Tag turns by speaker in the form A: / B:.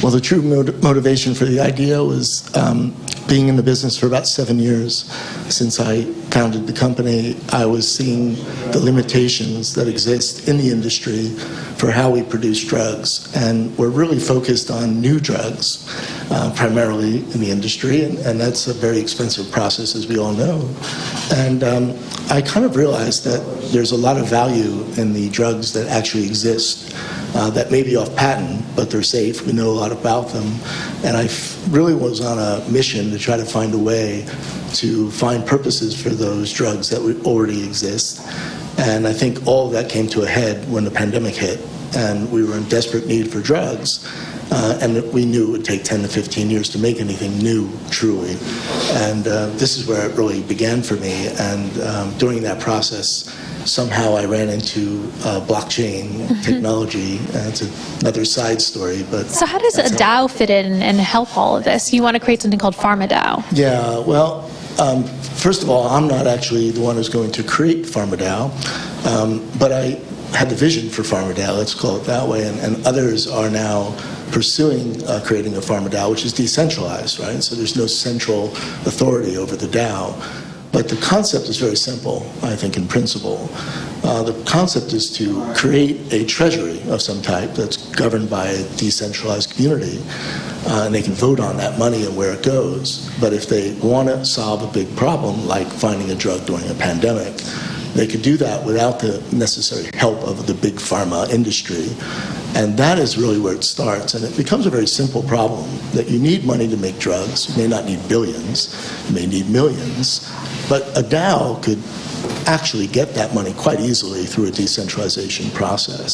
A: Well, the true motivation for the idea was being in the business for about 7 years. Since I founded the company, I was seeing the limitations that exist in the industry for how we produce drugs. And we're really focused on new drugs, primarily in the industry, and that's a very expensive process, as we all know. And I kind of realized that there's a lot of value in the drugs that actually exist that may be off patent, but they're safe. We know a lot about them. And I really was on a mission to try to find a way to find purposes for those drugs that already exist. And I think all of that came to a head when the pandemic hit, and we were in desperate need for drugs. And we knew it would take 10 to 15 years to make anything new, truly. And this is where it really began for me. And during that process, somehow I ran into blockchain technology. It's another side story, but...
B: So how does a DAO fit in and help all of this? You want to create something called PharmaDAO.
A: Yeah, well, first of all, I'm not actually the one who's going to create PharmaDAO, but I had the vision for PharmaDAO, let's call it that way, and others are now pursuing creating a PharmaDAO, which is decentralized, right? So there's no central authority over the DAO. But the concept is very simple, I think, in principle. The concept is to create a treasury of some type that's governed by a decentralized community, and they can vote on that money and where it goes. But if they want to solve a big problem, like finding a drug during a pandemic, they could do that without the necessary help of the big pharma industry. And that is really where it starts. And it becomes a very simple problem that you need money to make drugs. You may not need billions, you may need millions. But a DAO could actually get that money quite easily through a decentralization process.